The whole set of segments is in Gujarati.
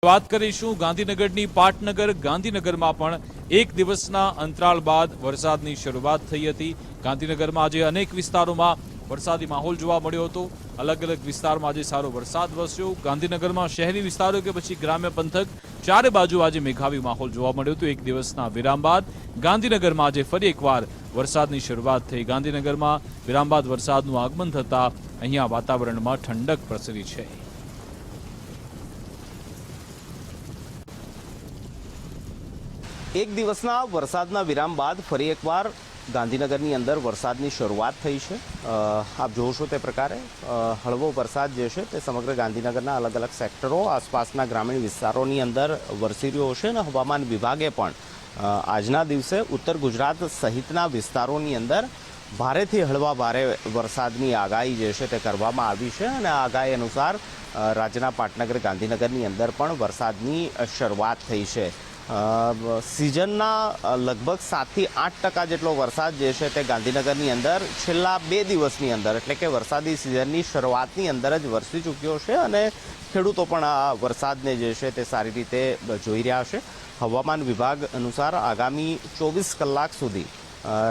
વાત કરીશું ગાંધીનગરની પાટનગર ગાંધીનગરમાં પણ એક દિવસના અંતરાળ બાદ વરસાદની શરૂઆત થઈ હતી। ગાંધીનગરમાં આજે અનેક વિસ્તારોમાં વરસાદી માહોલ જોવા મળ્યો હતો। અલગ અલગ વિસ્તારમાં આજે સારો વરસાદ વરસ્યો। ગાંધીનગરમાં શહેરી વિસ્તારો કે પછી ગ્રામ્ય પંથક ચારે બાજુ આજે મેઘાવી માહોલ જોવા મળ્યો હતો। એક દિવસના વિરામ બાદ ગાંધીનગરમાં આજે ફરી એકવાર વરસાદની શરૂઆત થઈ। ગાંધીનગરમાં વિરામ બાદ વરસાદનું આગમન થતાં અહીંયા વાતાવરણમાં ઠંડક પ્રસરી છે। એક દિવસના વરસાદના વિરામ બાદ ફરી એકવાર ગાંધીનગરની અંદર વરસાદની શરૂઆત થઈ છે। આપ જોવો છો તે પ્રકારે હળવો વરસાદ જે છે તે સમગ્ર ગાંધીનગરના અલગ અલગ સેક્ટરો આસપાસના ગ્રામીણ વિસ્તારોની અંદર વરસી રહ્યો છે અને હવામાન વિભાગે પણ આજના દિવસે ઉત્તર ગુજરાત સહિતના વિસ્તારોની અંદર ભારેથી હળવા ભારે વરસાદની આગાહી જે છે તે કરવામાં આવી છે અને આ આગાહી અનુસાર રાજ્યના પાટનગર ગાંધીનગરની અંદર પણ વરસાદની શરૂઆત થઈ છે। સિઝનના લગભગ 7 થી 8% જેટલો વરસાદ જે છે તે ગાંધીનગરની અંદર છેલ્લા 2 દિવસની અંદર એટલે કે વરસાદી સિઝનની શરૂઆતની અંદર જ વરસી ચૂક્યો છે અને ખેડૂતો પણ આ વરસાદને જે છે તે સારી રીતે જોઈ રહ્યા છે। હવામાન વિભાગ અનુસાર આગામી 24 કલાક સુધી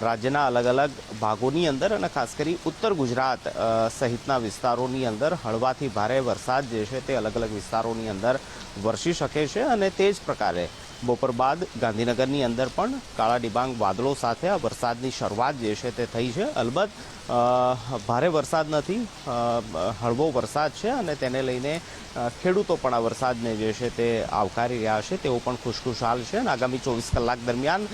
રાજ્યના અલગ અલગ ભાગોની અંદર અને ખાસ કરી ઉત્તર ગુજરાત સહિતના વિસ્તારોની અંદર હળવાથી ભારે વરસાદ જે છે તે અલગ અલગ વિસ્તારોની અંદર વરસી શકે છે અને તે જ પ્રકારે બપોર બાદ ગાંધીનગરની અંદર પણ કાળા ડિબાંગ વાદળો સાથે આ વરસાદની શરૂઆત જે છે તે થઈ છે। અલબત્ત ભારે વરસાદ નથી, હળવો વરસાદ છે અને તેને લઈને ખેડૂતો પણ આ વરસાદને જે છે તે આવકારી રહ્યા છે, તેઓ પણ ખુશખુશાલ છે અને આગામી 24 કલાક દરમિયાન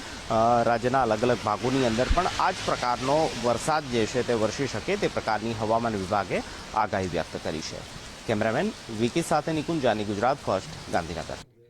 રાજ્યના અલગ અલગ ભાગોની અંદર પણ આ જ પ્રકારનો વરસાદ જે છે તે વરસી શકે તે પ્રકારની હવામાન વિભાગે આગાહી વ્યક્ત કરી છે। કેમેરામેન વિકી સાથે નિકુંજ જાની, ગુજરાત ફર્સ્ટ, ગાંધીનગર।